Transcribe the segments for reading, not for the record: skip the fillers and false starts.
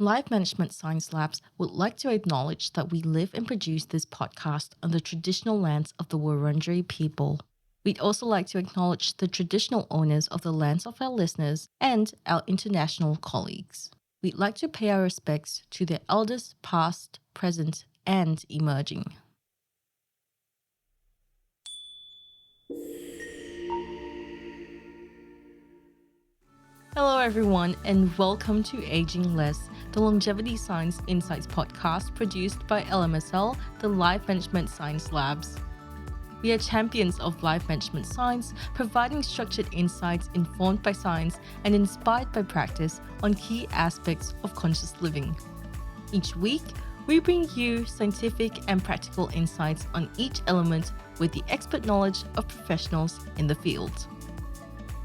Life Management Science Labs would like to acknowledge that we live and produce this podcast on the traditional lands of the Wurundjeri people. We'd also like to acknowledge the traditional owners of the lands of our listeners and our international colleagues. We'd like to pay our respects to their elders past, present, and emerging. Hello, everyone, and welcome to Aging Less, the Longevity Science Insights podcast produced by LMSL, the Life Management Science Labs. We are champions of life management science, providing structured insights informed by science and inspired by practice on key aspects of conscious living. Each week, we bring you scientific and practical insights on each element with the expert knowledge of professionals in the field.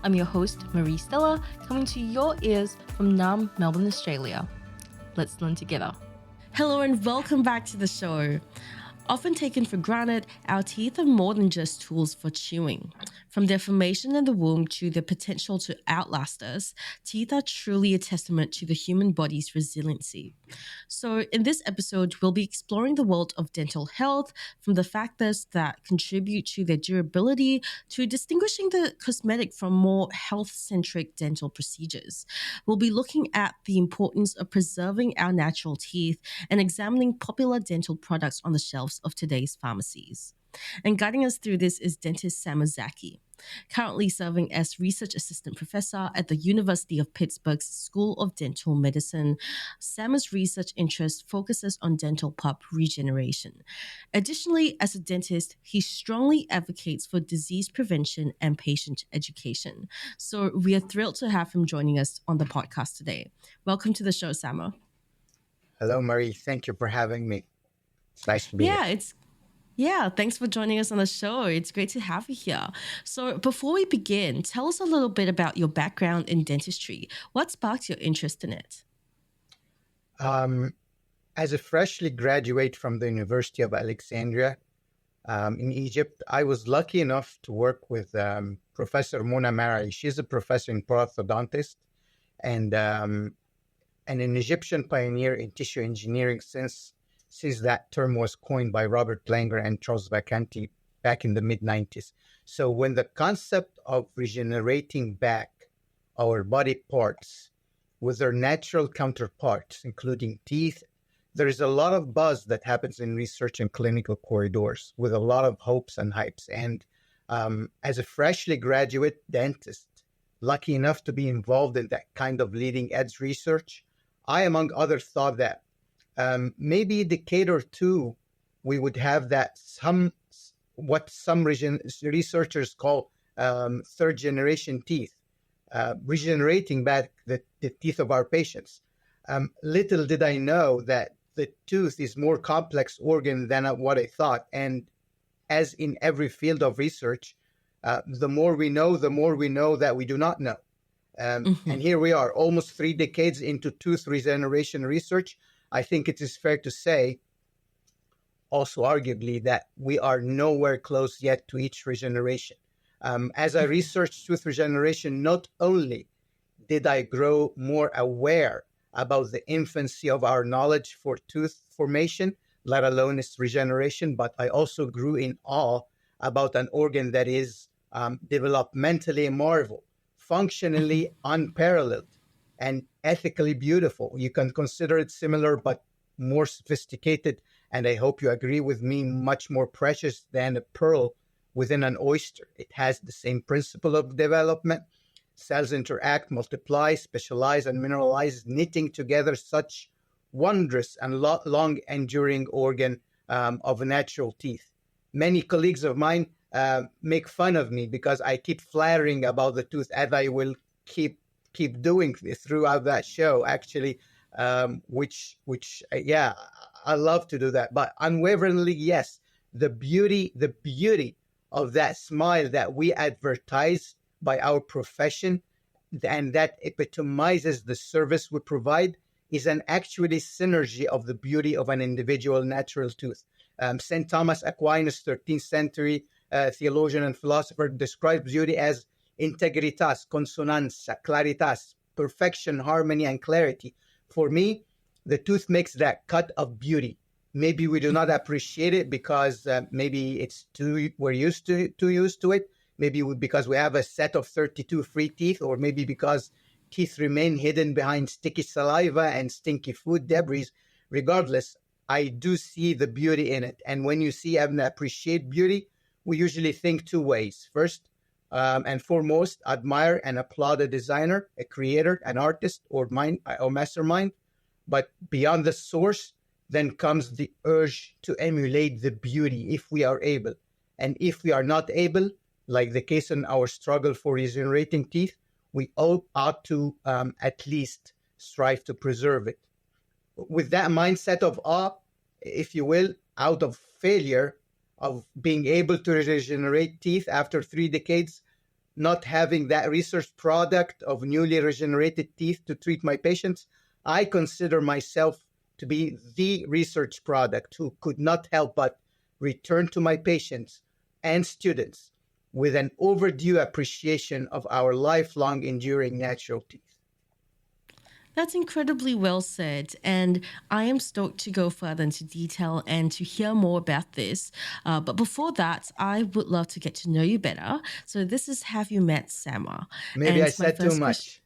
I'm your host, Marie Stella, coming to your ears from Naarm, Melbourne, Australia. Let's learn together. Hello and welcome back to the show. Often taken for granted, our teeth are more than just tools for chewing. From their formation in the womb to their potential to outlast us, teeth are truly a testament to the human body's resiliency. So in this episode, we'll be exploring the world of dental health, from the factors that contribute to their durability to distinguishing the cosmetic from more health-centric dental procedures. We'll be looking at the importance of preserving our natural teeth and examining popular dental products on the shelves of today's pharmacies. And guiding us through this is dentist Samer Zaky, currently serving as research assistant professor at the University of Pittsburgh's School of Dental Medicine. Samer's research interest focuses on dental pulp regeneration. Additionally, as a dentist, he strongly advocates for disease prevention and patient education. So we are thrilled to have him joining us on the podcast today. Welcome to the show, Samer. Hello, Marie. Thank you for having me. It's nice to be here. Thanks for joining us on the show. It's great to have you here. So before we begin, tell us a little bit about your background in dentistry. What sparked your interest in it? As a freshly graduate from the University of Alexandria in Egypt, I was lucky enough to work with Professor Mona Mari. She's a professor in orthodontist and an Egyptian pioneer in tissue engineering since that term was coined by Robert Langer and Charles Vacanti back in the mid-90s. So when the concept of regenerating back our body parts with their natural counterparts, including teeth, there is a lot of buzz that happens in research and clinical corridors with a lot of hopes and hypes. And as a freshly graduate dentist, lucky enough to be involved in that kind of leading edge research, I, among others, thought that maybe a decade or two, we would have that what some researchers call third generation teeth, regenerating back the teeth of our patients. Little did I know that the tooth is more complex organ than what I thought. And as in every field of research, the more we know that we do not know. And here we are, almost 3 decades into tooth regeneration research. I think it is fair to say, also arguably, that we are nowhere close yet to each regeneration. As I researched tooth regeneration, not only did I grow more aware about the infancy of our knowledge for tooth formation, let alone its regeneration, but I also grew in awe about an organ that is developmentally a marvel, functionally unparalleled, and ethically beautiful. You can consider it similar, but more sophisticated. And I hope you agree with me, much more precious than a pearl within an oyster. It has the same principle of development. Cells interact, multiply, specialize, and mineralize, knitting together such wondrous and long enduring organ of natural teeth. Many colleagues of mine make fun of me because I keep flattering about the tooth, as I will keep doing this throughout that show, actually, which I love to do that. But unwaveringly, yes, the beauty of that smile that we advertise by our profession and that epitomizes the service we provide is an actually synergy of the beauty of an individual natural tooth. St. Thomas Aquinas, 13th century theologian and philosopher, describes beauty as integritas, consonanza, claritas, perfection, harmony, and clarity. For me, The tooth makes that cut of beauty. Maybe we do not appreciate it because maybe we're too used to it. Maybe because we have a set of 32 free teeth, or maybe because teeth remain hidden behind sticky saliva and stinky food debris. Regardless, I do see the beauty in it. And when you see and appreciate beauty, we usually think two ways. First, and foremost, admire and applaud a designer, a creator, an artist, or mastermind. But beyond the source, then comes the urge to emulate the beauty if we are able. And if we are not able, like the case in our struggle for regenerating teeth, we all ought to at least strive to preserve it. With that mindset of awe, if you will, out of failure of being able to regenerate teeth after 3 decades, not having that research product of newly regenerated teeth to treat my patients, I consider myself to be the research product who could not help but return to my patients and students with an overdue appreciation of our lifelong enduring natural teeth. That's incredibly well said, and I am stoked to go further into detail and to hear more about this. But before that, I would love to get to know you better. So this is Have You Met Samer? Maybe And I my said too first question. much.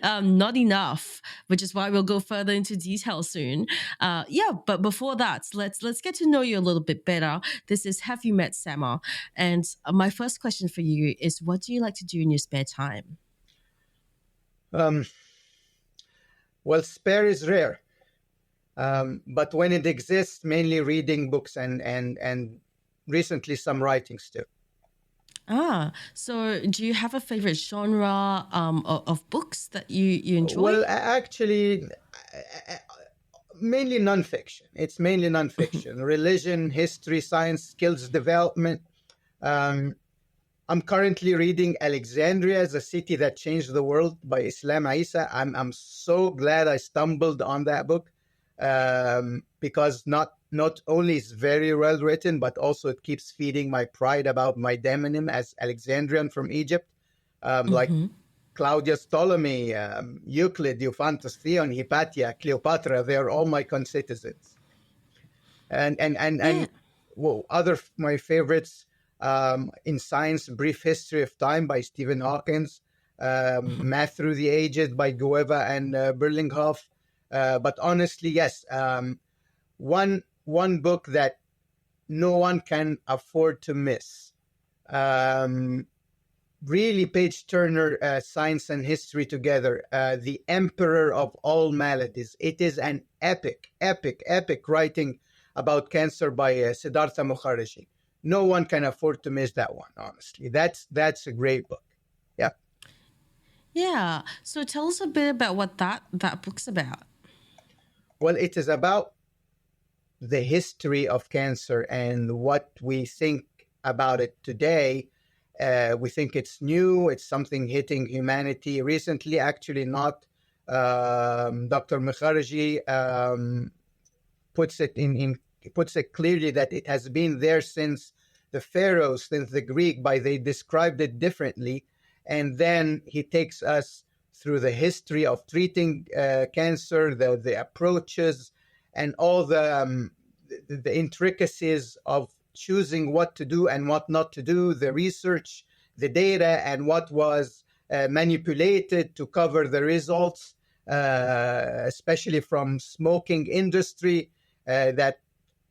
Not enough, which is why we'll go further into detail soon. Yeah, but before that, let's get to know you a little bit better. This is Have You Met Samer? And my first question for you is, what do you like to do in your spare time? Um, well, spare is rare. But when it exists, mainly reading books and recently some writings too. So do you have a favorite genre of books that you enjoy? Well, actually, mainly nonfiction. It's mainly nonfiction. Religion, history, science, skills development. Um, I'm currently reading Alexandria, the City That Changed the World by Islam Isa. I'm so glad I stumbled on that book because not only is very well written, but also it keeps feeding my pride about my demonym as Alexandrian from Egypt. Like Mm-hmm. Claudius Ptolemy, Euclid, Euphontus, Theon, Hypatia, Cleopatra, they're all my concitizens. Yeah. And well, my favorites in science, Brief History of Time by Stephen Hawkins, Math Through the Ages by Gueva and Berlinghoff. But honestly, yes, one book that no one can afford to miss. Really page turner science and history together. The Emperor of All Maladies. It is an epic writing about cancer by Siddhartha Mukherjee. No one can afford to miss that one, honestly. That's a great book. Yeah. Yeah. So tell us a bit about what that book's about. Well, it is about the history of cancer and what we think about it today. We think it's new. It's something hitting humanity recently. Actually, not. Dr. Mukherjee puts it clearly that it has been there since the pharaohs, since the Greek. They described it differently, and then he takes us through the history of treating cancer, the approaches, and all the intricacies of choosing what to do and what not to do, the research, the data, and what was manipulated to cover the results, especially from smoking industry that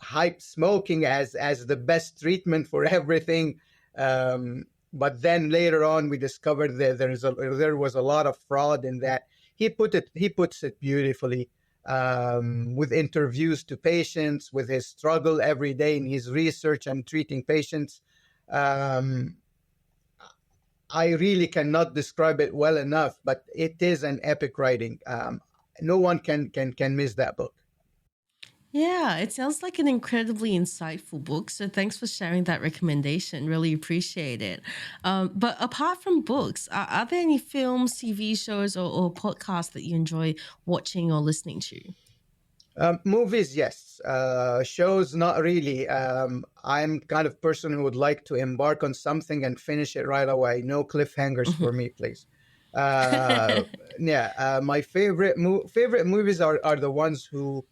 hyped smoking as the best treatment for everything. But then later on, we discovered that there was a lot of fraud in that. He puts it beautifully. With interviews to patients, with his struggle every day in his research and treating patients. I really cannot describe it well enough, but it is an epic writing. No one can miss that book. Yeah, it sounds like an incredibly insightful book. So thanks for sharing that recommendation. Really appreciate it. But apart from books, are there any films, TV shows, or podcasts that you enjoy watching or listening to? Movies, yes. Shows, not really. I'm kind of person who would like to embark on something and finish it right away. No cliffhangers for me, please. Uh, yeah, my favorite movies are the ones who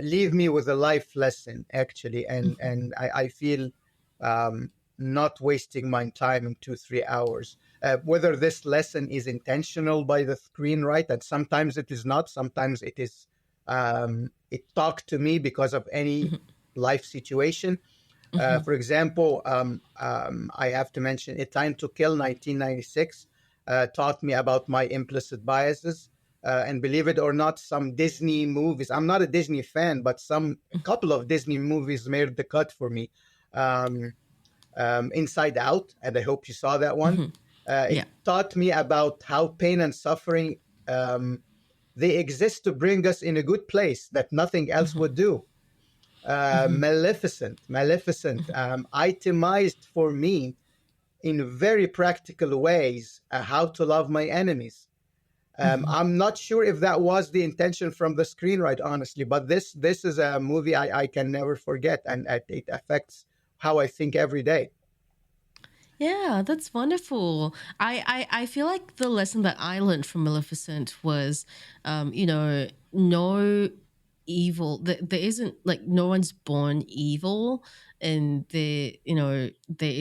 leave me with a life lesson, actually, and I feel not wasting my time in 2 3 hours. Whether this lesson is intentional by the screenwriter, and sometimes it is not. Sometimes it is. It talked to me because of any life situation. Mhm. For example, I have to mention A Time to Kill, 1996, taught me about my implicit biases. And believe it or not, some Disney movies, I'm not a Disney fan, but a couple of Disney movies made the cut for me. Um, Inside Out, and I hope you saw that one. Mhm. It Yeah. taught me about how pain and suffering, they exist to bring us in a good place that nothing else Mhm. would do. Mhm. Maleficent, itemized for me in very practical ways how to love my enemies. Mhm. I'm not sure if that was the intention from the screenwriter, honestly, but this is a movie I can never forget, and it affects how I think every day. Yeah, that's wonderful. I feel like the lesson that I learned from Maleficent was, no evil. There isn't like no one's born evil, and there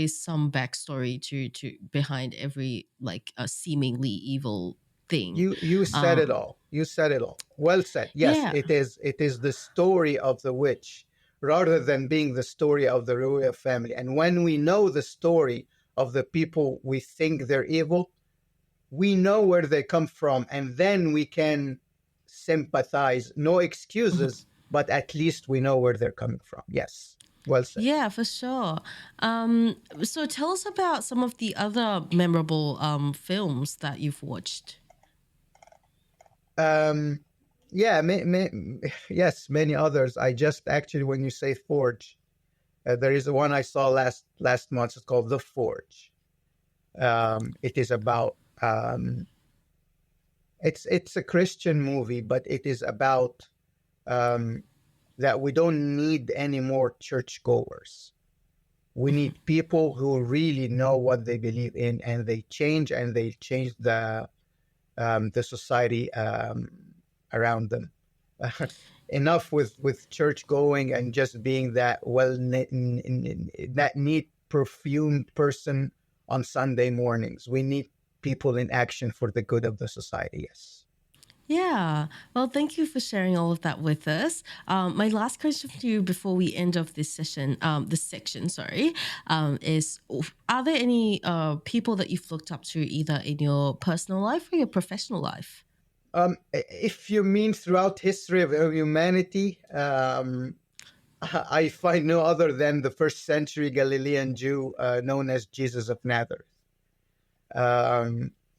is some backstory to behind every like a seemingly evil thing. You said it Um, all. You said it all. Well said. Yes, yeah. it is the story of the witch rather than being the story of the royal family. And when we know the story of the people we think they're evil, we know where they come from, and then we can sympathize. No excuses, but at least we know where they're coming from. Yes. Well said. Yeah, for sure. So tell us about some of the other memorable films that you've watched. Um, yeah, yes, many others. I just actually, when you say Forge, there is one I saw last month. It's called The Forge. It is about it's a Christian movie, but it is about um, that we don't need any more churchgoers. We need people who really know what they believe in, and they change the society around them. Enough with church going and just being that that neat perfumed person on Sunday mornings. We need people in action for the good of the society. Yes. Yeah. Well, thank you for sharing all of that with us. My last question to you before we end off this section, sorry, is are there any people that you've looked up to either in your personal life or your professional life? If you mean throughout history of humanity, I find no other than the first century Galilean Jew known as Jesus of Nazareth.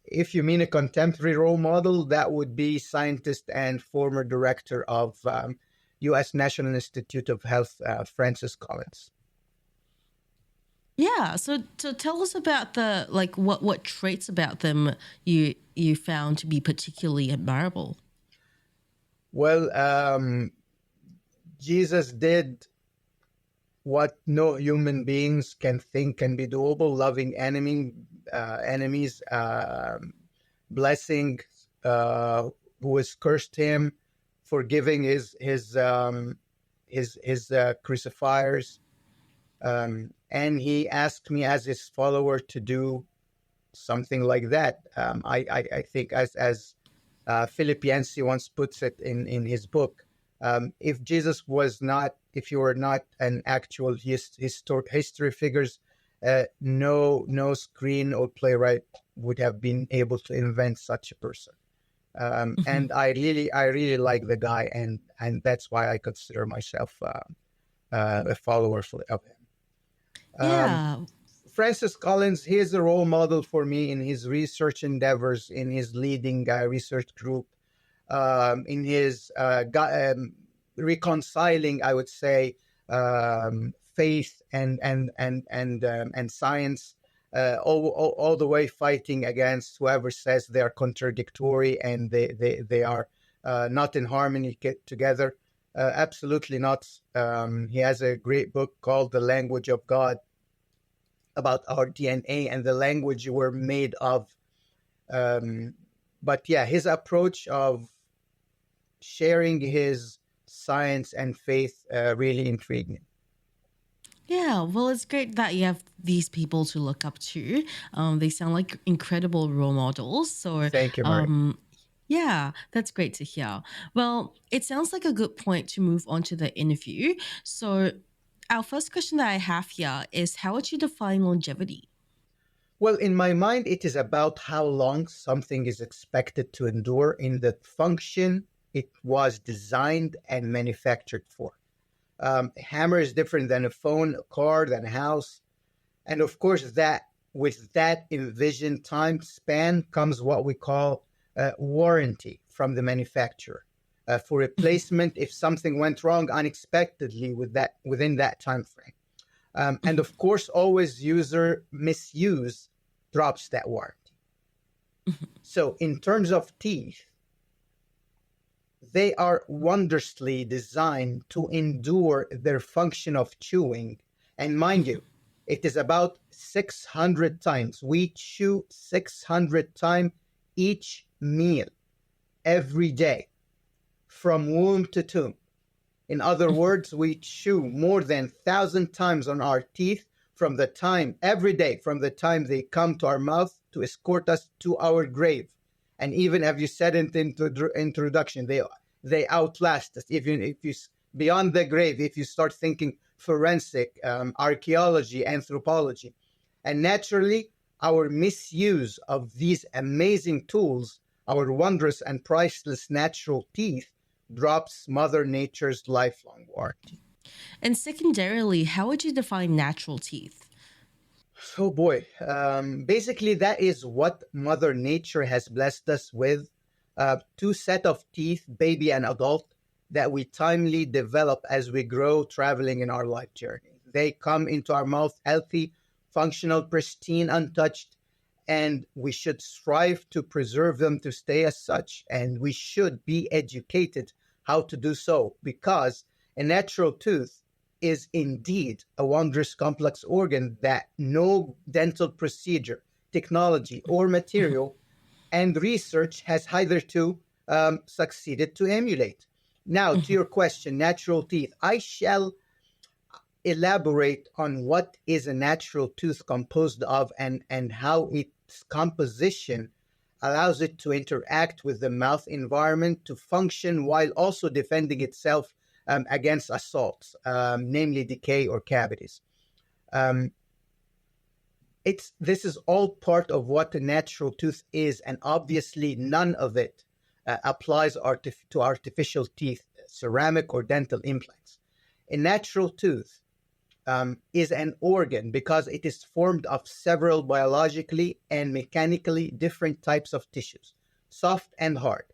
If you mean a contemporary role model, that would be scientist and former director of U.S. National Institute of Health, Francis Collins. Yeah. So tell us about the like what traits about them you found to be particularly admirable. Well, Jesus did what no human beings can think can be doable: loving enemies, blessing who has cursed him, forgiving his crucifiers, and he asked me as his follower to do something like that. I think as Philip Yancey once puts it in his book, if you were not an actual history figures, no screen or playwright would have been able to invent such a person. Mhm. And I really like the guy, and that's why I consider myself a follower of him. Um, Yeah. Francis Collins, he is a role model for me in his research endeavors, in his leading research group, in his reconciling, I would say, faith and science, all the way fighting against whoever says they are contradictory and they are not in harmony together. Absolutely not. He has a great book called The Language of God about our DNA and the language we're made of. But yeah, his approach of sharing his science and faith really intrigued me. Yeah, well, it's great that you have these people to look up to. They sound like incredible role models. So, Thank you, Marie. yeah, that's great to hear. Well, it sounds like a good point to move on to the interview. So, our first question that I have here is, how would you define longevity? Well, in my mind, it is about how long something is expected to endure in the function it was designed and manufactured for. A hammer is different than a phone, a car, than a house. And of course, that with that envisioned time span comes what we call warranty from the manufacturer for replacement if something went wrong unexpectedly within that time frame. And of course, always user misuse drops that warranty. So, in terms of teeth, they are wondrously designed to endure their function of chewing. And mind you, it is about 600 times. We chew 600 times each meal every day from womb to tomb. In other words, we chew more than 1,000 times on our teeth from the time, every day, from the time they come to our mouth to escort us to our grave. And even, as you said in the introduction, they outlast us. Even if you, beyond the grave, if you start thinking forensic, archaeology, anthropology. And naturally, our misuse of these amazing tools, our wondrous and priceless natural teeth, drops Mother Nature's lifelong warranty. And secondarily, how would you define natural teeth? Oh boy. Basically, that is what Mother Nature has blessed us with. Two set of teeth, baby and adult, that we timely develop as we grow traveling in our life journey. They come into our mouth healthy, functional, pristine, untouched, and we should strive to preserve them to stay as such. And we should be educated how to do so, because a natural tooth is indeed a wondrous complex organ that no dental procedure, technology, or material and research has hitherto succeeded to emulate. Now, to your question, natural teeth, I shall elaborate on what is a natural tooth composed of and how its composition allows it to interact with the mouth environment to function while also defending itself against assaults, namely decay or cavities. This is all part of what a natural tooth is, and obviously none of it applies to artificial teeth, ceramic or dental implants. A natural tooth is an organ because it is formed of several biologically and mechanically different types of tissues, soft and hard.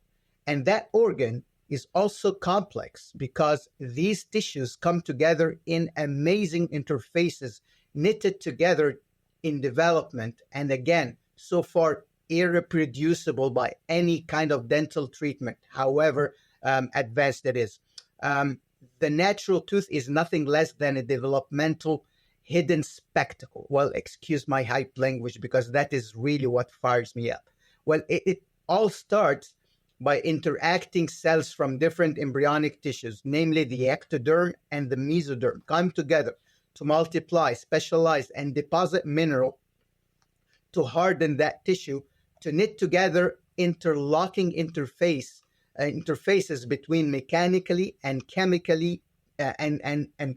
And that organ is also complex because these tissues come together in amazing interfaces, knitted together in development, and again, so far irreproducible by any kind of dental treatment, however advanced it is. The natural tooth is nothing less than a developmental hidden spectacle. Well, excuse my hype language, because that is really what fires me up. Well, it all starts by interacting cells from different embryonic tissues, namely the ectoderm and the mesoderm, come together to multiply, specialize, and deposit mineral to harden that tissue, to knit together interlocking interfaces between mechanically and chemically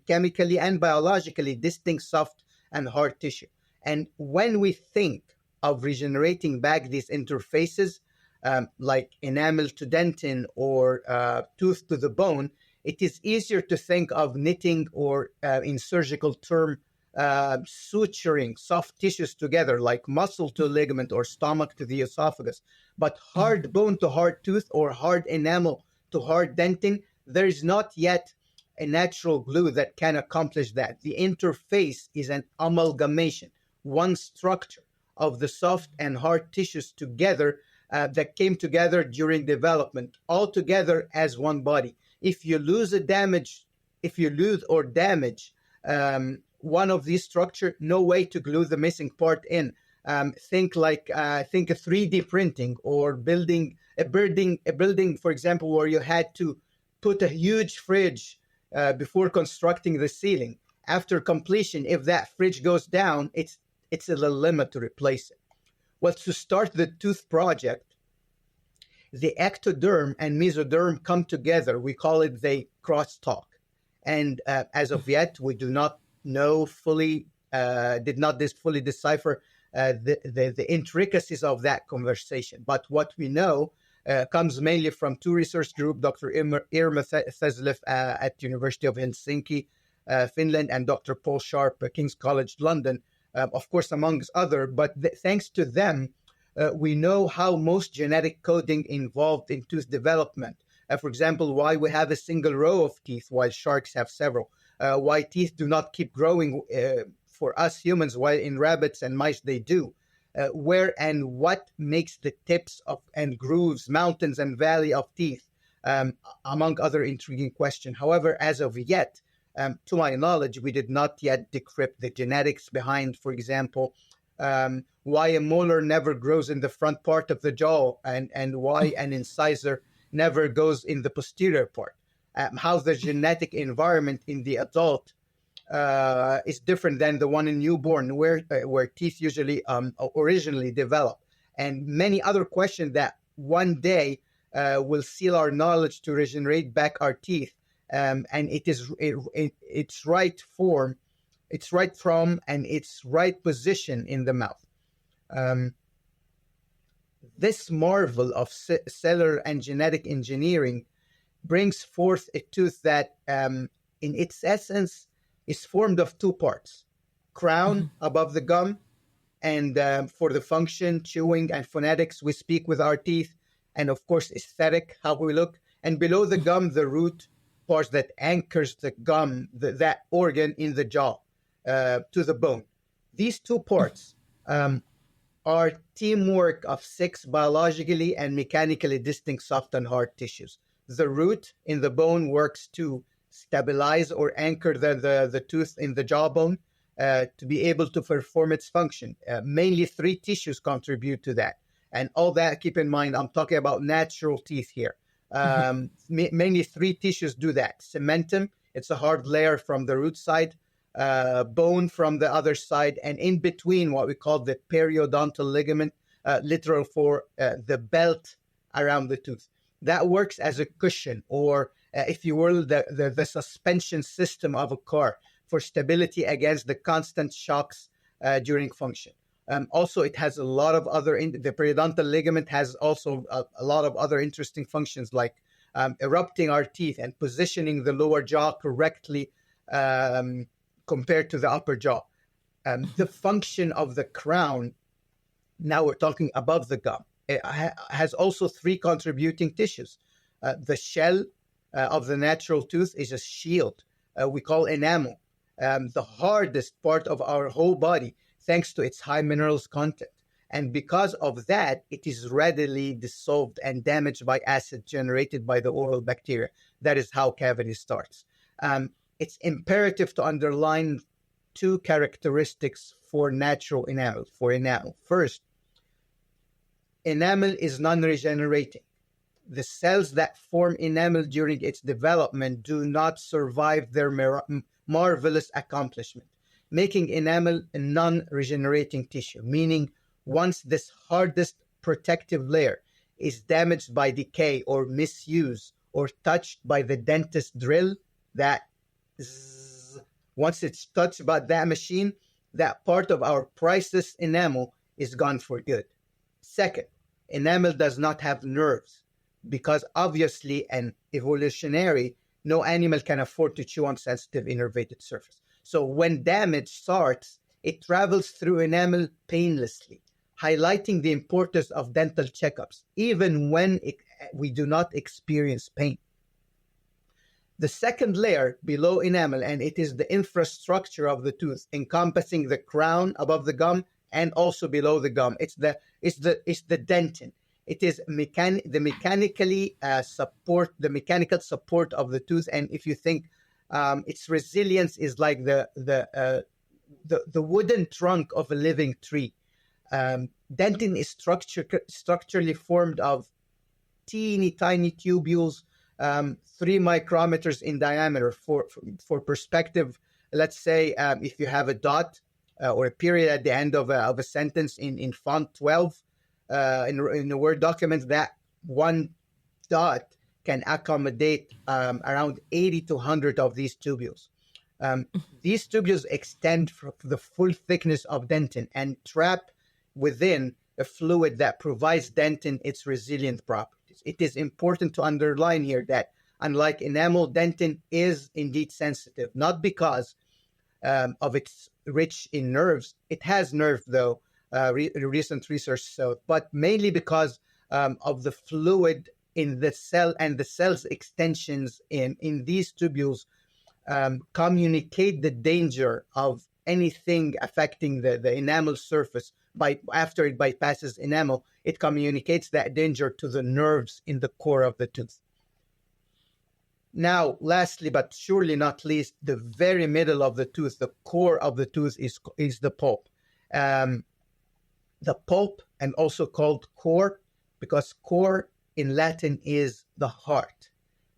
chemically and biologically distinct soft and hard tissue. And when we think of regenerating back these interfaces, like enamel to dentin or tooth to the bone, it is easier to think of knitting or, in surgical term, suturing soft tissues together, like muscle to ligament or stomach to the esophagus. But hard bone to hard tooth or hard enamel to hard dentin, there is not yet a natural glue that can accomplish that. The interface is an amalgamation, one structure of the soft and hard tissues together that came together during development, all together as one body. If you lose or damage one of these structure, no way to glue the missing part in. Think a 3D printing or building a building, for example, where you had to put a huge fridge before constructing the ceiling. After completion, if that fridge goes down, it's a limit to replace it. Well, to start the tooth project, the ectoderm and mesoderm come together. We call it the crosstalk. And as of yet, we do not know fully, did not fully decipher the intricacies of that conversation. But what we know comes mainly from two research groups, Dr. Irma Thesleff at University of Helsinki, Finland, and Dr. Paul Sharp at King's College London, of course, amongst other. But thanks to them, we know how most genetic coding involved in tooth development. For example, why we have a single row of teeth while sharks have several. Why teeth do not keep growing for us humans, while in rabbits and mice they do. Where and what makes the tips of and grooves, mountains and valley of teeth, among other intriguing questions. However, as of yet, to my knowledge, we did not yet decrypt the genetics behind, for example, why a molar never grows in the front part of the jaw and why an incisor never goes in the posterior part. How the genetic environment in the adult is different than the one in newborn, where teeth usually originally develop, and many other questions that one day will seal our knowledge to regenerate back our teeth, and its right form, its right form, and its right position in the mouth. This marvel of cellular and genetic engineering brings forth a tooth that, in its essence, is formed of two parts: crown above the gum, and for the function, chewing, and phonetics, we speak with our teeth, and of course, aesthetic, how we look, and below the gum, the root part that anchors the gum, that organ in the jaw, to the bone. These two parts are teamwork of 6 biologically and mechanically distinct soft and hard tissues. The root in the bone works to stabilize or anchor the tooth in the jawbone to be able to perform its function. Mainly 3 tissues contribute to that. And all that, keep in mind, I'm talking about natural teeth here. Mainly 3 tissues do that. Cementum, it's a hard layer from the root side, bone from the other side, and in between what we call the periodontal ligament, literal for the belt around the tooth. That works as a cushion, or if you will, the suspension system of a car for stability against the constant shocks during function. Also, it has a lot of other, the periodontal ligament has also a lot of other interesting functions, like erupting our teeth and positioning the lower jaw correctly compared to the upper jaw. The function of the crown, now we're talking above the gum, it has also 3 contributing tissues. The shell of the natural tooth is a shield we call enamel, the hardest part of our whole body, thanks to its high minerals content. And because of that, it is readily dissolved and damaged by acid generated by the oral bacteria. That is how cavity starts. It's imperative to underline 2 characteristics for natural enamel, First, enamel is non-regenerating. The cells that form enamel during its development do not survive their marvelous accomplishment, making enamel a non-regenerating tissue, meaning once this hardest protective layer is damaged by decay or misuse or touched by the dentist drill, once it's touched by that machine, that part of our priceless enamel is gone for good. Second, enamel does not have nerves, because obviously and evolutionary, no animal can afford to chew on sensitive innervated surface. So when damage starts, it travels through enamel painlessly, highlighting the importance of dental checkups, even when we do not experience pain. The second layer below enamel, and it is the infrastructure of the tooth, encompassing the crown above the gum and also below the gum. It's the dentin. It is the mechanical support of the tooth. And if you think its resilience is like the wooden trunk of a living tree. Dentin is structurally formed of teeny tiny tubules, 3 micrometers in diameter. For perspective, let's say if you have a dot or a period at the end of a sentence in font 12 in a Word document, that one dot can accommodate around 80 to 100 of these tubules. These tubules extend for the full thickness of dentin and trap within a fluid that provides dentin its resilient properties. It is important to underline here that unlike enamel, dentin is indeed sensitive, not because of its rich in nerves. It has nerve, though, recent research showed, but mainly because of the fluid in the cell and the cell's extensions in these tubules communicate the danger of anything affecting the enamel surface. After it bypasses enamel, it communicates that danger to the nerves in the core of the tooth. Now, lastly, but surely not least, the very middle of the tooth, the core of the tooth is the pulp. The pulp, and also called core, because core in Latin is the heart.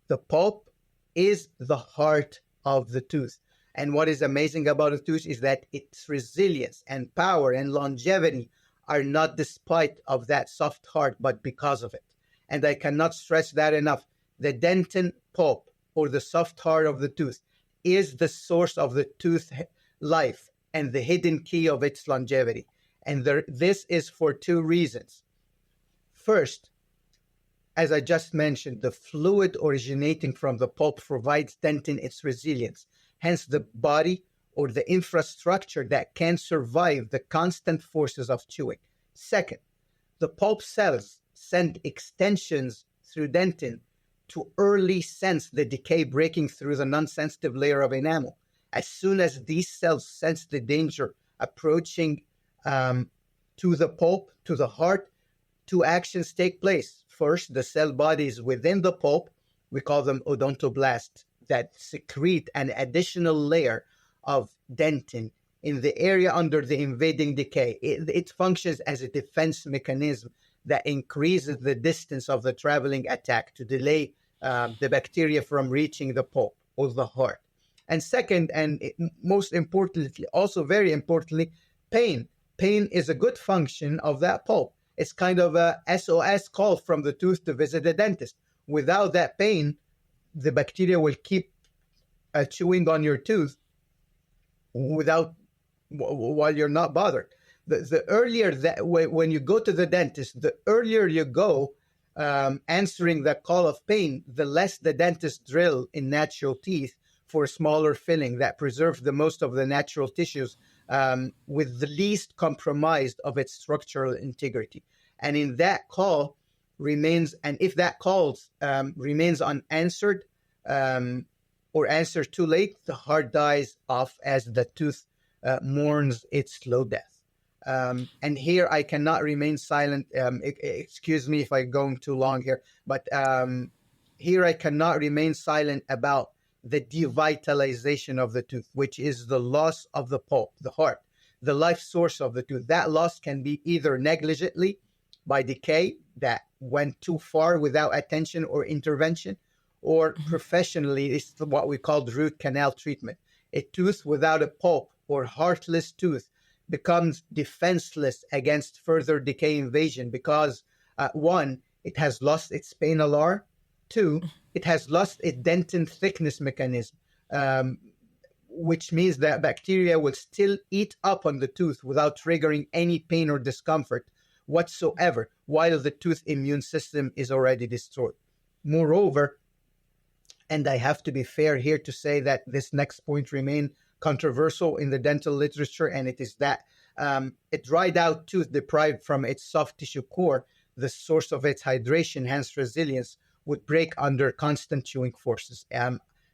The pulp is the heart of the tooth. And what is amazing about a tooth is that its resilience and power and longevity are not despite of that soft heart, but because of it. And I cannot stress that enough. The dentin pulp, or the soft heart of the tooth, is the source of the tooth life and the hidden key of its longevity. And this is for 2 reasons. First, as I just mentioned, the fluid originating from the pulp provides dentin its resilience, hence the body or the infrastructure that can survive the constant forces of chewing. Second, the pulp cells send extensions through dentin to early sense the decay breaking through the non-sensitive layer of enamel. As soon as these cells sense the danger approaching to the pulp, to the heart, 2 actions take place. First, the cell bodies within the pulp, we call them odontoblasts, that secrete an additional layer of dentin in the area under the invading decay. It functions as a defense mechanism that increases the distance of the traveling attack to delay the bacteria from reaching the pulp or the heart. And second, and most importantly, also very importantly, pain. Pain is a good function of that pulp. It's kind of a SOS call from the tooth to visit the dentist. Without that pain, the bacteria will keep chewing on your tooth while you're not bothered. The earlier that when you go to the dentist, the earlier you go answering the call of pain, the less the dentist drill in natural teeth for smaller filling that preserves the most of the natural tissues with the least compromised of its structural integrity. And in that call remains, and if that call remains unanswered or answered too late, the heart dies off as the tooth mourns its slow death. And here I cannot remain silent. Excuse me if I'm going too long here, but here I cannot remain silent about the devitalization of the tooth, which is the loss of the pulp, the heart, the life source of the tooth. That loss can be either negligently by decay that went too far without attention or intervention, or professionally, it's what we call root canal treatment. A tooth without a pulp or heartless tooth becomes defenseless against further decay invasion because, 1, it has lost its pain alarm. 2, it has lost its dentin thickness mechanism, which means that bacteria will still eat up on the tooth without triggering any pain or discomfort whatsoever, while the tooth immune system is already destroyed. Moreover, and I have to be fair here to say that this next point remains controversial in the dental literature, and it is that a dried out tooth deprived from its soft tissue core, the source of its hydration, hence resilience, would break under constant chewing forces.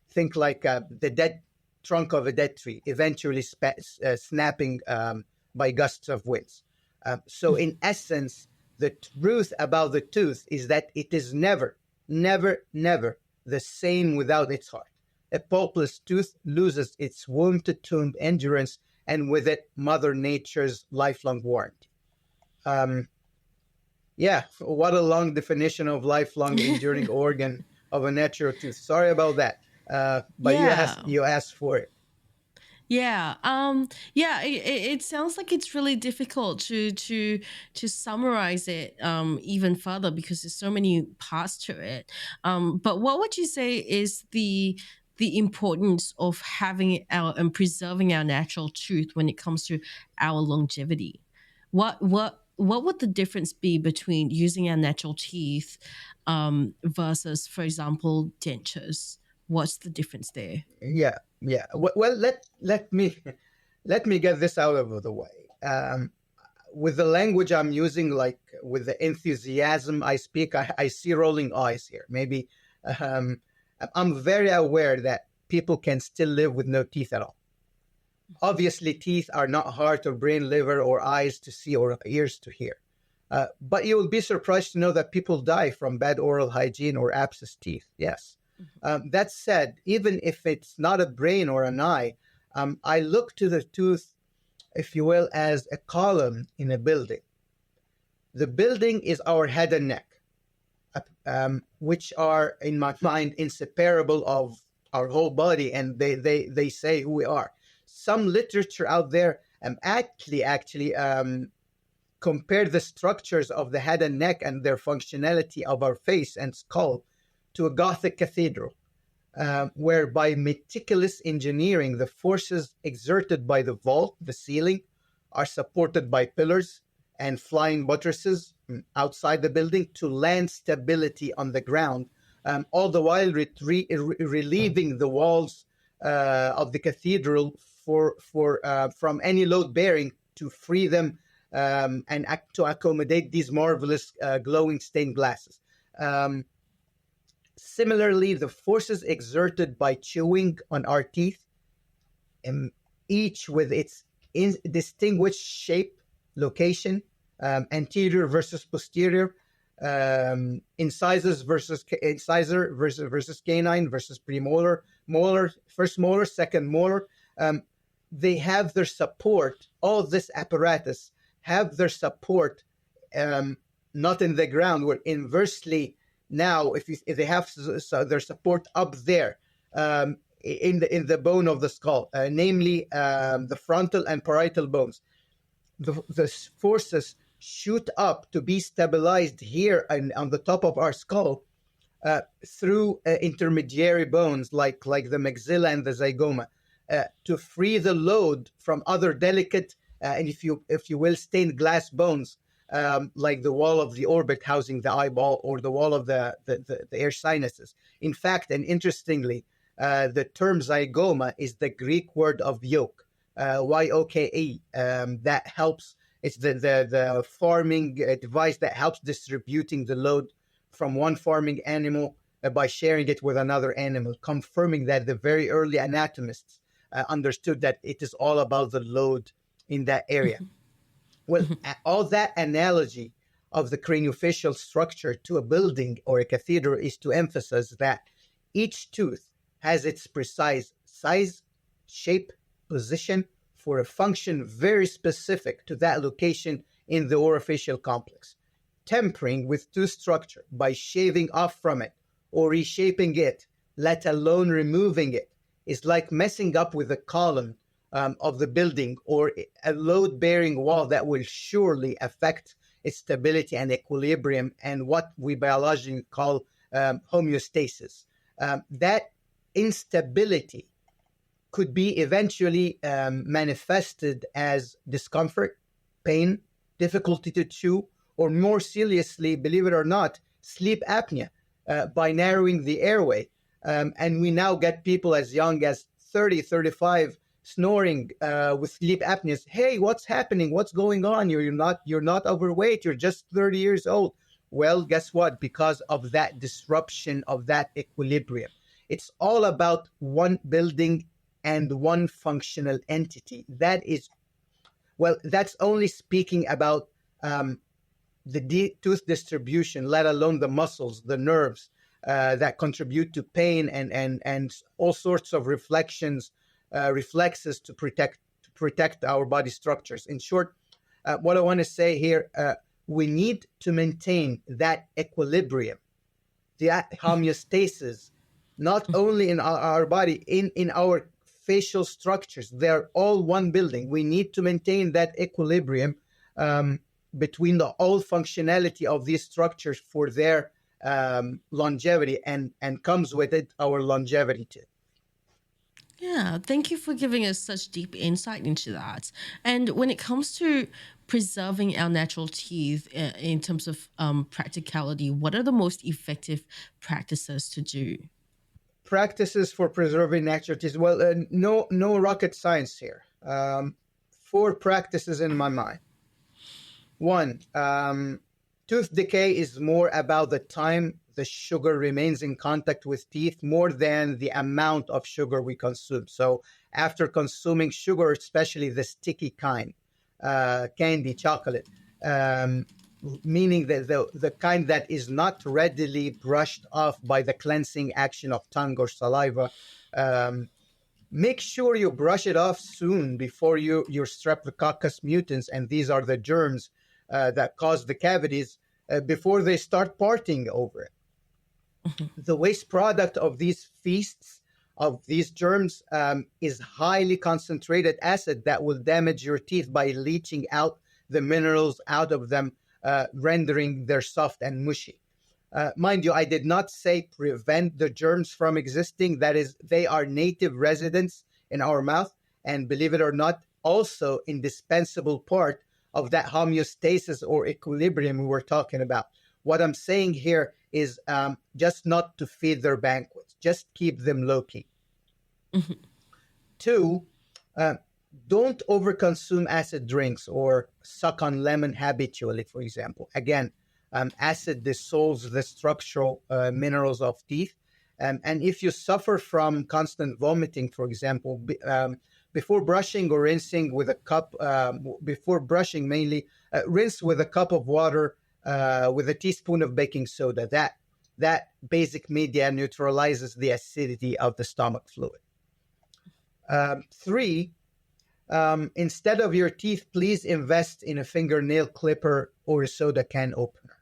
Think like the dead trunk of a dead tree, eventually snapping by gusts of winds. So in essence, the truth about the tooth is that it is never, never, never the same without its heart. A pulpless tooth loses its womb-to-tomb endurance, and with it, Mother Nature's lifelong warranty. Um, yeah, what a long definition of lifelong enduring organ of a natural tooth. Sorry about that. But Yeah. you asked for it. Yeah. Yeah. It sounds like it's really difficult to summarize it even further because there's so many parts to it. But what would you say is the importance of having our and preserving our natural tooth when it comes to our longevity? What would the difference be between using our natural teeth versus, for example, dentures? What's the difference there? Yeah, yeah. Well, let me let me get this out of the way. With the language I'm using, like with the enthusiasm I speak, I see rolling eyes here. Maybe um, I'm very aware that people can still live with no teeth at all. Obviously, teeth are not heart or brain, liver or eyes to see or ears to hear. But you will be surprised to know that people die from bad oral hygiene or abscess teeth. Yes. That said, even if it's not a brain or an eye, I look to the tooth, if you will, as a column in a building. The building is our head and neck, which are, in my mind, inseparable of our whole body, and they say who we are. Some literature out there actually compare the structures of the head and neck and their functionality of our face and skull to a Gothic cathedral, where by meticulous engineering, the forces exerted by the vault, the ceiling, are supported by pillars and flying buttresses outside the building to land stability on the ground, all the while relieving the walls of the cathedral from any load bearing to free them and to accommodate these marvelous glowing stained glasses. Similarly, the forces exerted by chewing on our teeth, each with its distinguished shape, location, anterior versus posterior, incisor versus canine versus premolar, molar, first molar, second molar. They have their support. All this apparatus have their support, not in the ground. Where inversely now, if they have their support up there, in the bone of the skull, namely the frontal and parietal bones. The forces shoot up to be stabilized here on the top of our skull through intermediary bones like the maxilla and the zygoma, to free the load from other delicate and if you will stained glass bones, like the wall of the orbit housing the eyeball or the wall of the air sinuses. In fact, and interestingly, the term zygoma is the Greek word of yoke, yoke. That helps. It's the farming device that helps distributing the load from one farming animal by sharing it with another animal, confirming that the very early anatomists understood that it is all about the load in that area. Well, all that analogy of the craniofacial structure to a building or a cathedral is to emphasize that each tooth has its precise size, shape, position for a function very specific to that location in the orofacial complex. Tempering with tooth structure by shaving off from it or reshaping it, let alone removing it, is like messing up with the column of the building or a load-bearing wall that will surely affect its stability and equilibrium and what we biologically call homeostasis. That instability could be eventually manifested as discomfort, pain, difficulty to chew, or more seriously, believe it or not, sleep apnea by narrowing the airway. And we now get people as young as 30, 35 snoring with sleep apneas. Hey, what's happening? What's going on? You're not overweight. You're just 30 years old. Well, guess what? Because of that disruption of that equilibrium. It's all about one building and one functional entity. That's only speaking about the tooth distribution, let alone the muscles, the nerves that contribute to pain and all sorts of reflexes to protect our body structures. In short, what I want to say here, we need to maintain that equilibrium, the homeostasis, not only in our body, in our facial structures. They're all one building. We need to maintain that equilibrium between the all functionality of these structures for their longevity, and comes with it our longevity too. Yeah, thank you for giving us such deep insight into that. And when it comes to preserving our natural teeth in terms of practicality, what are the most effective practices to do? Practices for preserving natural teeth. Well, no rocket science here. Four practices in my mind. One, tooth decay is more about the time the sugar remains in contact with teeth more than the amount of sugar we consume. So after consuming sugar, especially the sticky kind, candy, chocolate, meaning that the kind that is not readily brushed off by the cleansing action of tongue or saliva, make sure you brush it off soon before your streptococcus mutans, and these are the germs that cause the cavities, before they start partying over it. The waste product of these feasts, of these germs, is highly concentrated acid that will damage your teeth by leaching out the minerals out of them, rendering them soft and mushy. Mind you, I did not say prevent the germs from existing. That is, they are native residents in our mouth, and believe it or not, also indispensable part of that homeostasis or equilibrium we were talking about. What I'm saying here is just not to feed their banquets. Just keep them low-key. Mm-hmm. Two, don't overconsume acid drinks or suck on lemon habitually, for example. Again, acid dissolves the structural minerals of teeth. And if you suffer from constant vomiting, for example, before brushing or rinsing with a cup, before brushing mainly, rinse with a cup of water with a teaspoon of baking soda. That basic media neutralizes the acidity of the stomach fluid. Three, instead of your teeth, please invest in a fingernail clipper or a soda can opener.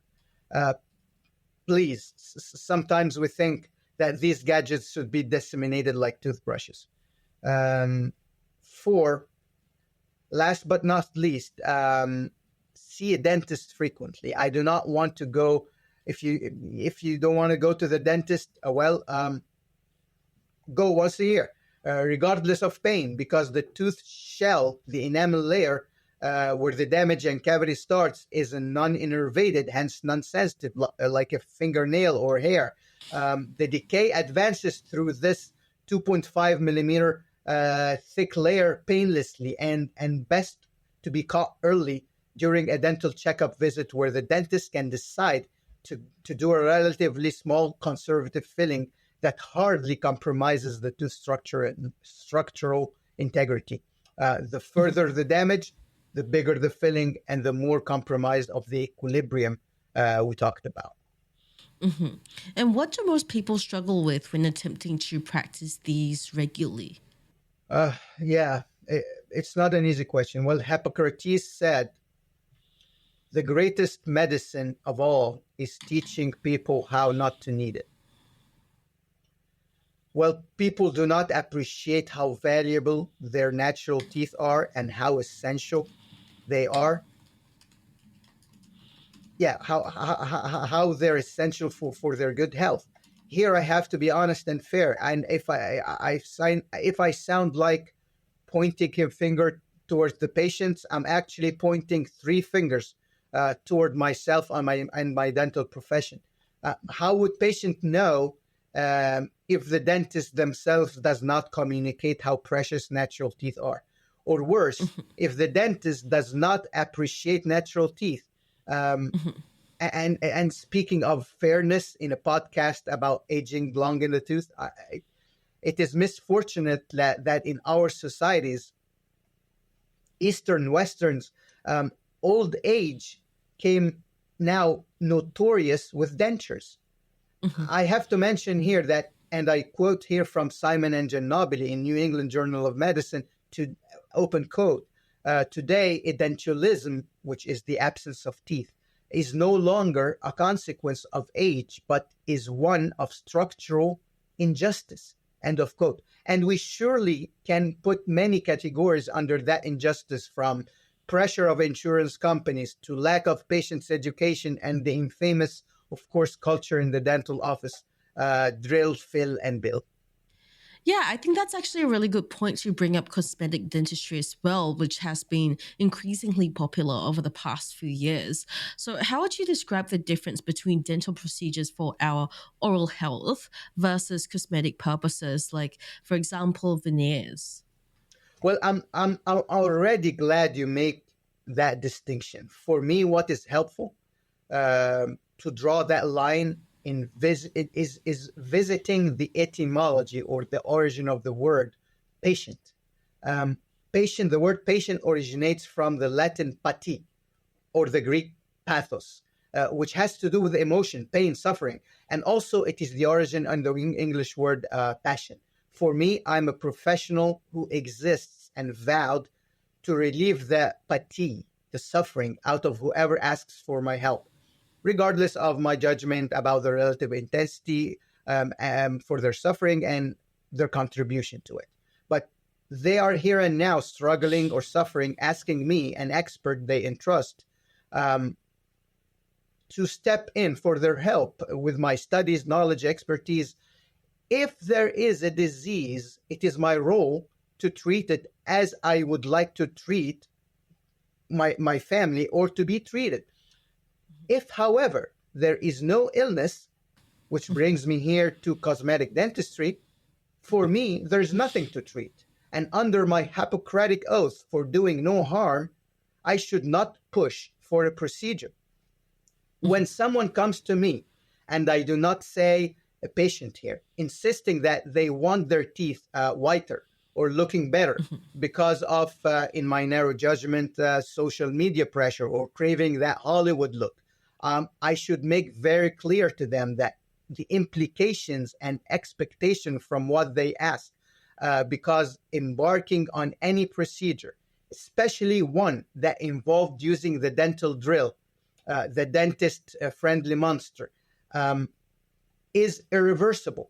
Please, sometimes we think that these gadgets should be disseminated like toothbrushes. Four, last but not least, see a dentist frequently. I do not want to go, if you don't want to go to the dentist, go once a year, regardless of pain, because the tooth shell, the enamel layer, where the damage and cavity starts, is a non-innervated, hence non-sensitive, like a fingernail or hair. The decay advances through this 2.5 millimeter thick layer painlessly, and best to be caught early during a dental checkup visit, where the dentist can decide to do a relatively small conservative filling that hardly compromises the tooth structure and structural integrity. The further the damage, the bigger the filling and the more compromised of the equilibrium we talked about. Mm-hmm. And what do most people struggle with when attempting to practice these regularly? It's not an easy question. Well, Hippocrates said, the greatest medicine of all is teaching people how not to need it. Well, people do not appreciate how valuable their natural teeth are and how essential they are. Yeah, how they're essential for their good health. Here I have to be honest and fair. And if I sound like pointing a finger towards the patients, I'm actually pointing three fingers toward myself and my dental profession. How would patient know if the dentist themselves does not communicate how precious natural teeth are? Or worse, if the dentist does not appreciate natural teeth. And speaking of fairness, in a podcast about aging long in the tooth, it is misfortunate that in our societies, Eastern, Westerns, old age came now notorious with dentures. I have to mention here that, and I quote here from Simon and Ginobili in New England Journal of Medicine, to open quote, Today, edentulism, which is the absence of teeth, is no longer a consequence of age, but is one of structural injustice. End of quote. And we surely can put many categories under that injustice, from pressure of insurance companies to lack of patients' education and the infamous, of course, culture in the dental office, drill, fill, and bill. Yeah, I think that's actually a really good point to bring up cosmetic dentistry as well, which has been increasingly popular over the past few years. So, how would you describe the difference between dental procedures for our oral health versus cosmetic purposes, like, for example, veneers? Well, I'm already glad you make that distinction. For me, what is helpful to draw that line is visiting the etymology or the origin of the word patient. Um, Patient. The word patient originates from the Latin pati or the Greek pathos, which has to do with emotion, pain, suffering, and also it is the origin on the English word passion. For me, I'm a professional who exists and vowed to relieve the pati, the suffering, out of whoever asks for my help, regardless of my judgment about the relative intensity for their suffering and their contribution to it. But they are here and now struggling or suffering, asking me, an expert they entrust, um, to step in for their help with my studies, knowledge, expertise. If there is a disease, it is my role to treat it as I would like to treat my family or to be treated. If, however, there is no illness, which brings me here to cosmetic dentistry, for me, there's nothing to treat. And under my Hippocratic oath for doing no harm, I should not push for a procedure. When someone comes to me, and I do not say a patient here, insisting that they want their teeth whiter or looking better because of, in my narrow judgment, social media pressure or craving that Hollywood look, I should make very clear to them that the implications and expectation from what they ask, because embarking on any procedure, especially one that involved using the dental drill, the dentist-friendly monster, is irreversible.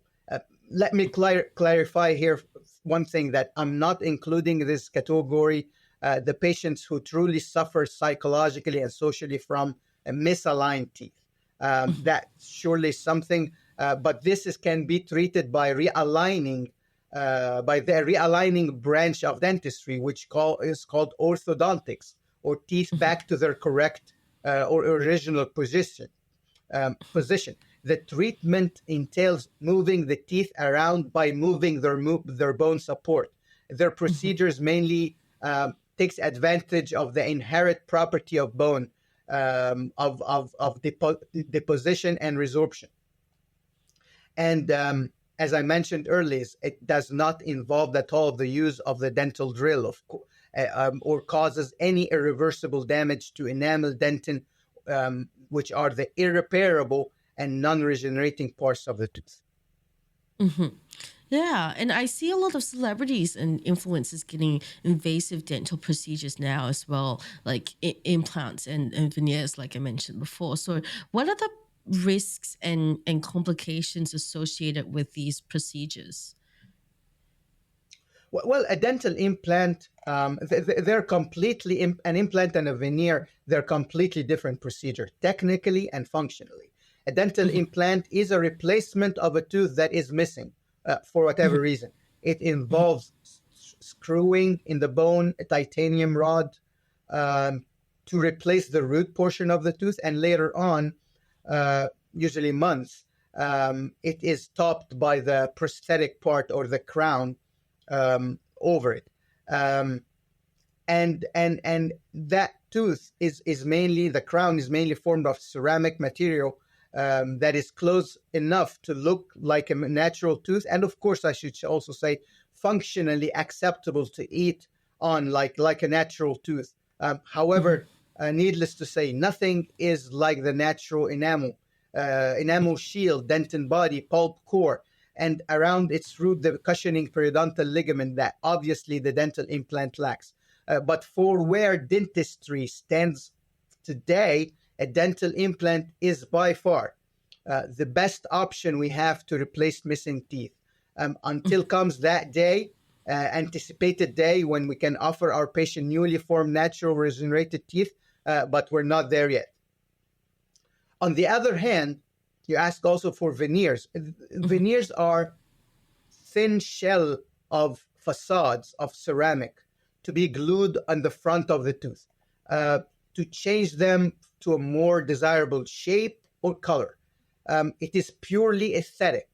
Let me clarify here one thing, that I'm not including this category, the patients who truly suffer psychologically and socially from misaligned teeth. That's surely something, but can be treated by realigning, by the realigning branch of dentistry, which is called orthodontics, or teeth back to their correct or original position. The treatment entails moving the teeth around by moving their bone support. Their procedures mainly takes advantage of the inherent property of bone, of deposition and resorption. And as I mentioned earlier, it does not involve at all the use of the dental drill, or causes any irreversible damage to enamel dentin, which are the irreparable and non-regenerating parts of the tooth. Mhm. Yeah, and I see a lot of celebrities and influencers getting invasive dental procedures now as well, like implants and veneers, like I mentioned before. So, what are the risks and complications associated with these procedures? Well, a dental implant, they're completely, an implant and a veneer, they're completely different procedure, technically and functionally. A dental Mhm, implant is a replacement of a tooth that is missing for whatever mhm, reason. It mhm, involves screwing in the bone a titanium rod to replace the root portion of the tooth, and later on, usually months, it is topped by the prosthetic part or the crown over it. Um, and that tooth is mainly, the crown is mainly formed of ceramic material that is close enough to look like a natural tooth, and of course I should also say functionally acceptable to eat on, like a natural tooth. mhm, However, needless to say, nothing is like the natural enamel shield, dentin body, pulp core, and around its root the cushioning periodontal ligament that obviously the dental implant lacks. But for where dentistry stands today, a dental implant is by far the best option we have to replace missing teeth. Until comes that day, anticipated day when we can offer our patient newly formed natural regenerated teeth, but we're not there yet. On the other hand, you asked also for veneers. Veneers are thin shell of facades of ceramic to be glued on the front of the tooth to change them to a more desirable shape or color. It is purely aesthetic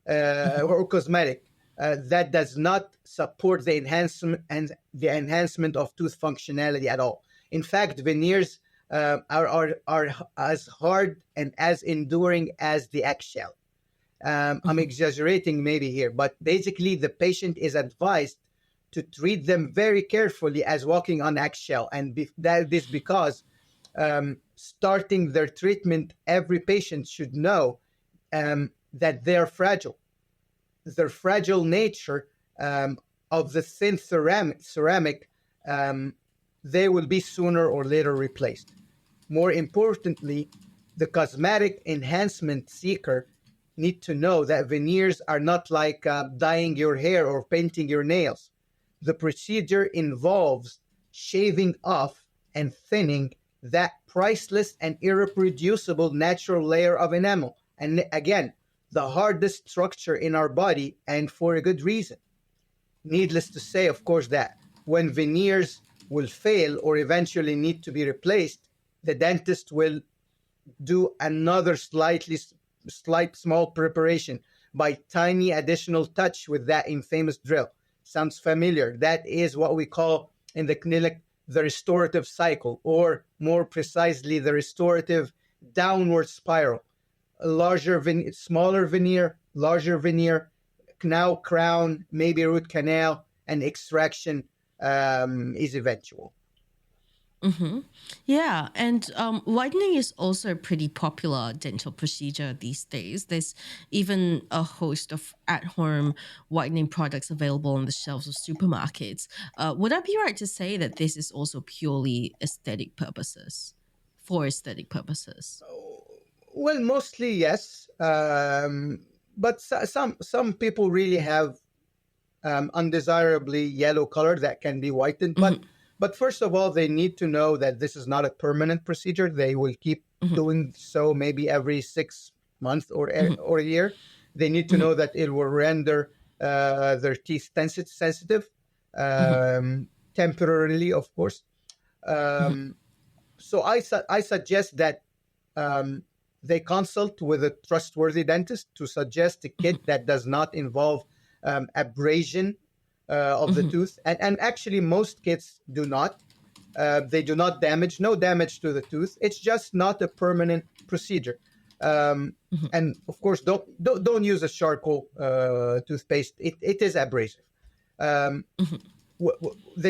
or cosmetic that does not support the enhancement of tooth functionality at all. In fact, veneers are as hard and as enduring as the eggshell. I'm exaggerating maybe here, but basically the patient is advised to treat them very carefully as walking on eggshell. And that is because starting their treatment, every patient should know that they're fragile. The fragile nature of the thin ceramic, they will be sooner or later replaced. More importantly, the cosmetic enhancement seeker need to know that veneers are not like dyeing your hair or painting your nails. The procedure involves shaving off and thinning that priceless and irreproducible natural layer of enamel. And again, the hardest structure in our body, and for a good reason. Needless to say, of course, that when veneers will fail or eventually need to be replaced, the dentist will do another slight small preparation by tiny additional touch with that infamous drill. Sounds familiar. That is what we call in the clinic the restorative cycle, or more precisely, the restorative downward spiral. Smaller veneer, larger veneer, now crown, maybe root canal, and extraction is eventual. Yeah, and whitening is also a pretty popular dental procedure these days. There's even a host of at-home whitening products available on the shelves of supermarkets. Would I be right to say that this is also purely aesthetic purposes, for aesthetic purposes? Well, mostly yes, but some people really have undesirably yellow color that can be whitened. But first of all, they need to know that this is not a permanent procedure. They will keep doing so maybe every 6 months or a year. They need to know that it will render their teeth sensitive temporarily, of course. So I suggest that they consult with a trustworthy dentist to suggest a kit that does not involve abrasion of the tooth. And actually, most kits do not. They do not damage, no damage to the tooth. It's just not a permanent procedure. And of course, don't use a charcoal toothpaste. It is abrasive. The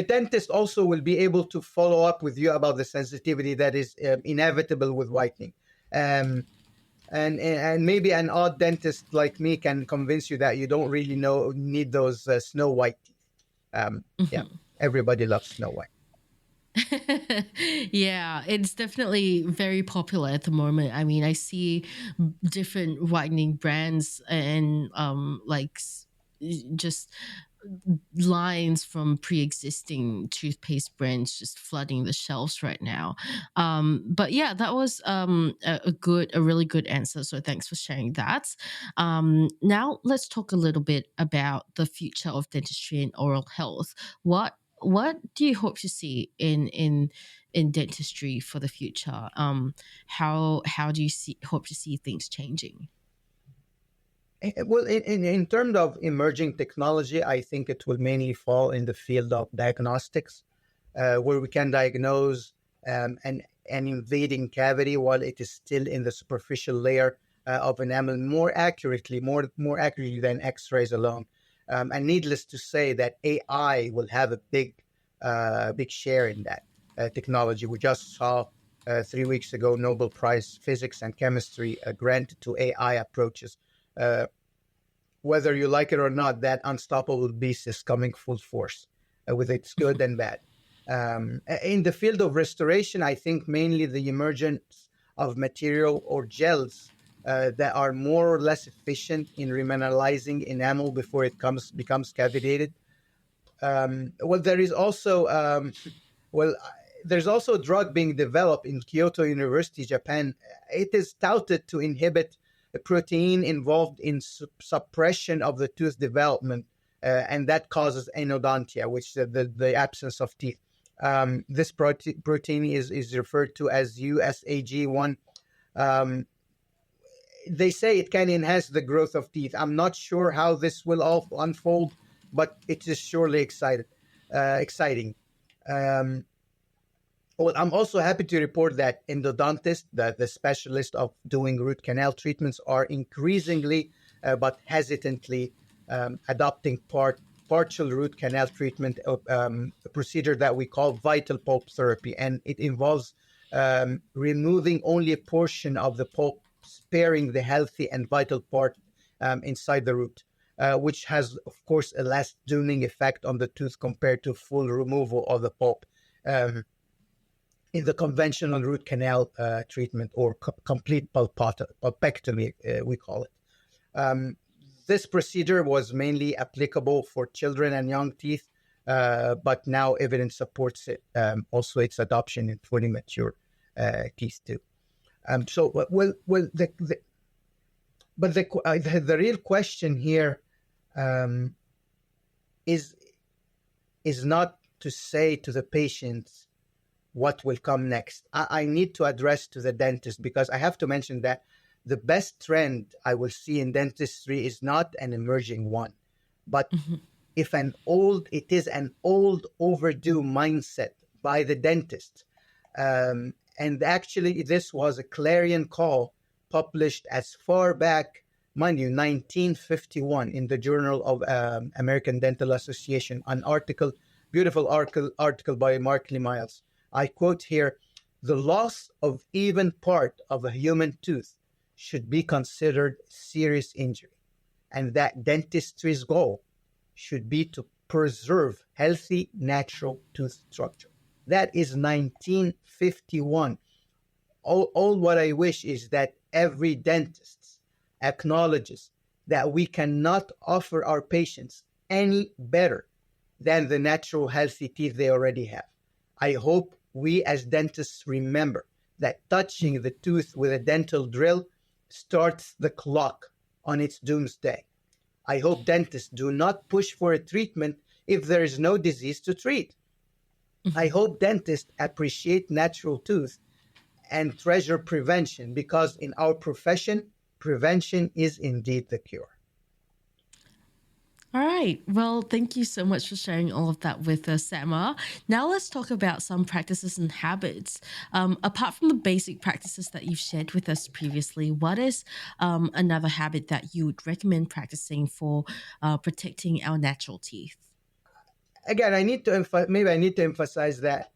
dentist also will be able to follow up with you about the sensitivity that is inevitable with whitening. And maybe an odd dentist like me can convince you that you don't really need those Snow White teeth. Yeah, everybody loves Snow White. Yeah, it's definitely very popular at the moment. I mean, I see different whitening brands and just lines from pre-existing toothpaste brands just flooding the shelves right now. But yeah, that was a really good answer, so thanks for sharing that. Now let's talk a little bit about the future of dentistry and oral health. What do you hope to see in dentistry for the future? How do you hope to see things changing? Well, in terms of emerging technology, I think it will mainly fall in the field of diagnostics, where we can diagnose an invading cavity while it is still in the superficial layer of enamel more accurately than X-rays alone. And needless to say that AI will have a big share in that technology. We just saw 3 weeks ago Nobel Prize Physics and Chemistry granted to AI approaches. Whether you like it or not, that unstoppable beast is coming full force with its good and bad. In the field of restoration, I think mainly the emergence of material or gels that are more or less efficient in remineralizing enamel before it becomes cavitated. Well, there is also well, there's also a drug being developed in Kyoto University, Japan. It is touted to inhibit a protein involved in suppression of the tooth development, and that causes anodontia, which is the absence of teeth. This protein is referred to as USAG1. Um, they say it can enhance the growth of teeth. I'm not sure how this will all unfold, but it is surely exciting. Um, well, I'm also happy to report that endodontists, the specialists of doing root canal treatments, are increasingly but hesitantly adopting partial root canal treatment, a procedure that we call vital pulp therapy. And it involves removing only a portion of the pulp, sparing the healthy and vital part inside the root, which has, of course, a less dooning effect on the tooth compared to full removal of the pulp. In the conventional root canal treatment, or complete pulpectomy, we call it. This procedure was mainly applicable for children and young teeth, but now evidence supports it, also its adoption in fully mature teeth too. The real question here is not to say to the patients what will come next. I need to address to the dentist, because I have to mention that the best trend I will see in dentistry is not an emerging one, but it is an old overdue mindset by the dentist. And actually, this was a clarion call published as far back, mind you, 1951 in the Journal of American Dental Association, an beautiful article by Markley Miles. I quote here, "The loss of even part of a human tooth should be considered serious injury, and that dentistry's goal should be to preserve healthy, natural tooth structure." That is 1951. All what I wish is that every dentist acknowledges that we cannot offer our patients any better than the natural healthy teeth they already have. I hope we as dentists remember that touching the tooth with a dental drill starts the clock on its doomsday. I hope dentists do not push for a treatment if there is no disease to treat. I hope dentists appreciate natural tooth and treasure prevention, because in our profession, prevention is indeed the cure. All right. Well, thank you so much for sharing all of that with us, Samer. Now let's talk about some practices and habits. Apart from the basic practices that you've shared with us previously, what is another habit that you would recommend practicing for protecting our natural teeth? Again, I need to emphasize that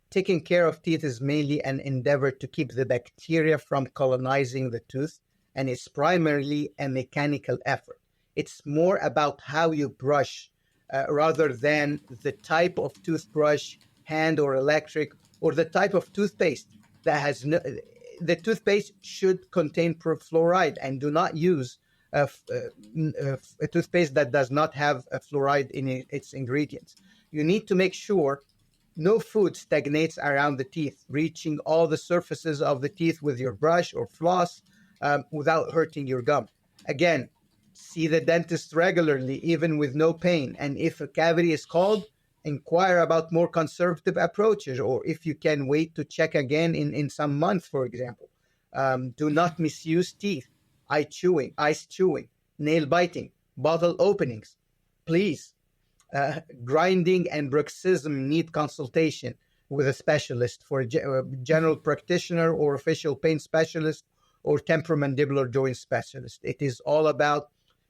taking care of teeth is mainly an endeavor to keep the bacteria from colonizing the tooth, and it's primarily a mechanical effort. It's more about how you brush rather than the type of toothbrush, hand or electric, or the type of toothpaste that has no. The toothpaste should contain fluoride, and do not use a toothpaste that does not have fluoride in its ingredients. You need to make sure no food stagnates around the teeth, reaching all the surfaces of the teeth with your brush or floss without hurting your gum. Again, see the dentist regularly, even with no pain. And if a cavity is called, inquire about more conservative approaches, or if you can wait to check again in some months, for example. Do not misuse teeth, ice chewing, nail biting, bottle openings. Please, grinding and bruxism need consultation with a specialist, for a general practitioner or official pain specialist or temporomandibular joint specialist. It is all about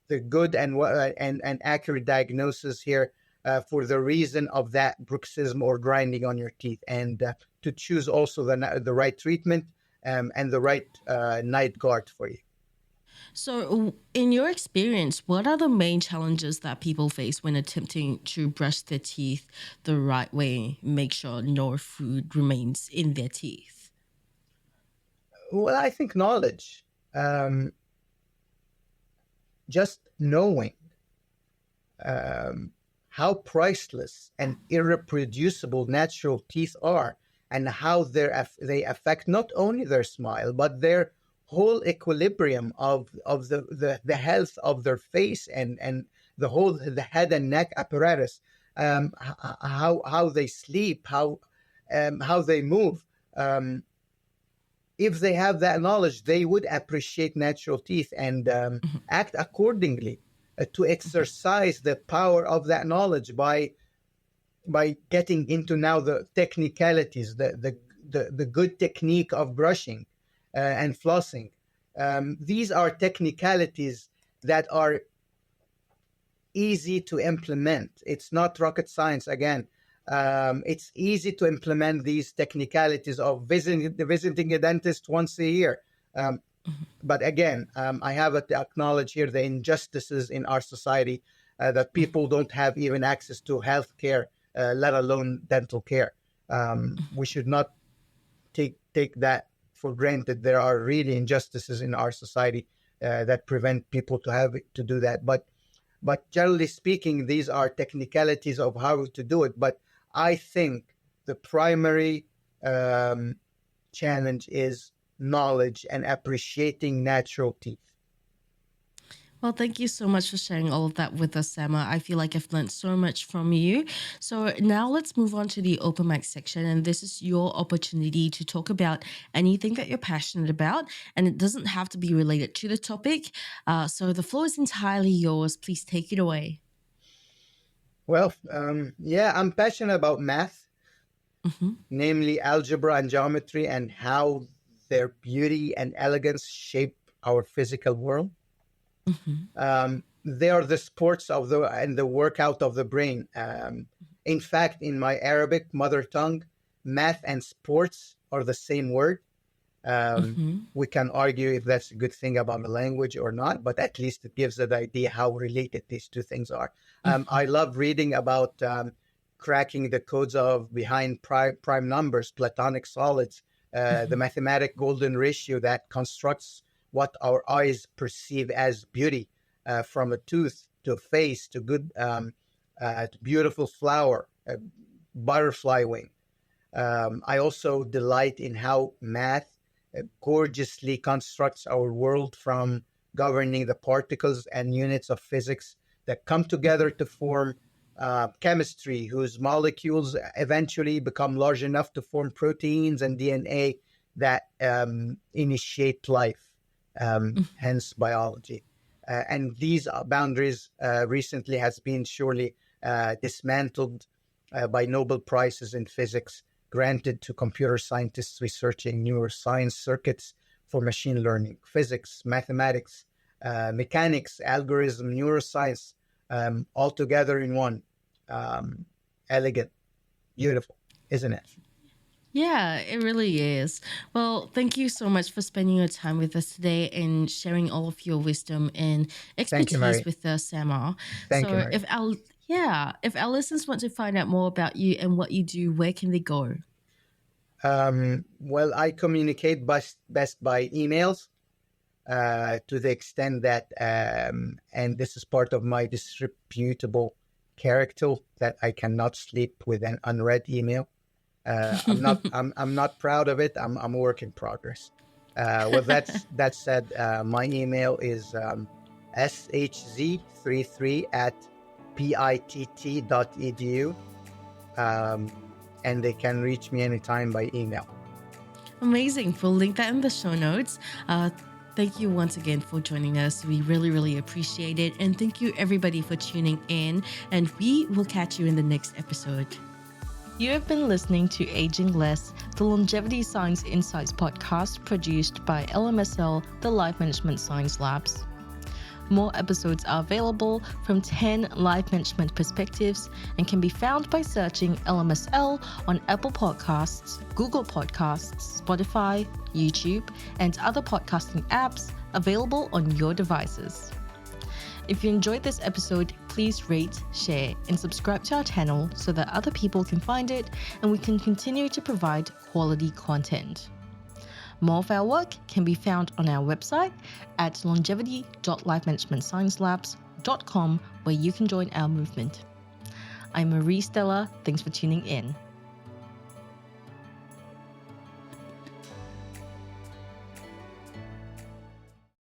the good and accurate diagnosis here for the reason of that bruxism or grinding on your teeth, and to choose also the right treatment and the right night guard for you. So, in your experience, what are the main challenges that people face when attempting to brush their teeth the right way, make sure no food remains in their teeth? Well, I think knowledge, um, just knowing how priceless and irreproducible natural teeth are, and how they affect not only their smile but their whole equilibrium of the health of their face, and the head and neck apparatus, how they sleep, how they move. If they have that knowledge, they would appreciate natural teeth and act accordingly, to exercise the power of that knowledge by getting into now the technicalities, the good technique of brushing and flossing. These are technicalities that are easy to implement. It's not rocket science again. It's easy to implement these technicalities of visiting a dentist once a year. But again, I have to acknowledge here the injustices in our society, that people don't have even access to health care, let alone dental care. We should not take that for granted. There are really injustices in our society that prevent people to do that. But generally speaking, these are technicalities of how to do it. But I think the primary challenge is knowledge and appreciating natural teeth. Well, thank you so much for sharing all of that with us, Samer. I feel like I've learned so much from you. So now let's move on to the open mic section. And this is your opportunity to talk about anything that you're passionate about. And it doesn't have to be related to the topic. So the floor is entirely yours. Please take it away. Well, I'm passionate about math, namely algebra and geometry, and how their beauty and elegance shape our physical world. They are the sports and the workout of the brain. In fact, in my Arabic mother tongue, math and sports are the same word. We can argue if that's a good thing about the language or not, but at least it gives an idea how related these two things are. I love reading about cracking the codes of behind prime numbers, Platonic solids, the mathematic golden ratio that constructs what our eyes perceive as beauty, from a tooth to a face to to beautiful flower, butterfly wing. I also delight in how math gorgeously constructs our world, from governing the particles and units of physics that come together to form chemistry, whose molecules eventually become large enough to form proteins and DNA that initiate life, hence biology. And these boundaries recently has been surely dismantled by Nobel Prizes in physics granted to computer scientists researching neuroscience circuits for machine learning, physics, mathematics, mechanics, algorithm, neuroscience, all together in one. Elegant, beautiful, isn't it? Yeah, it really is. Well, thank you so much for spending your time with us today and sharing all of your wisdom and Thank you, Marie. expertise with us, Samer. Thank you, So Marie. if our listeners want to find out more about you and what you do, where can they go? Well, I communicate best by emails, to the extent that, and this is part of my disreputable character, that I cannot sleep with an unread email. I'm not proud of it. I'm a work in progress. That said, my email is shz33@pitt.edu, and they can reach me anytime by email. Amazing. We'll link that in the show notes. Thank you once again for joining us. We really, really appreciate it. And thank you everybody for tuning in. And we will catch you in the next episode. You have been listening to Aging Less, the Longevity Science Insights podcast produced by LMSL, the Life Management Science Labs. More episodes are available from 10 life management perspectives and can be found by searching LMSL on Apple Podcasts, Google Podcasts, Spotify, YouTube, and other podcasting apps available on your devices. If you enjoyed this episode, please rate, share, and subscribe to our channel so that other people can find it and we can continue to provide quality content. More of our work can be found on our website at longevity.lifemanagementsciencelabs.com, where you can join our movement. I'm Marie Stella. Thanks for tuning in.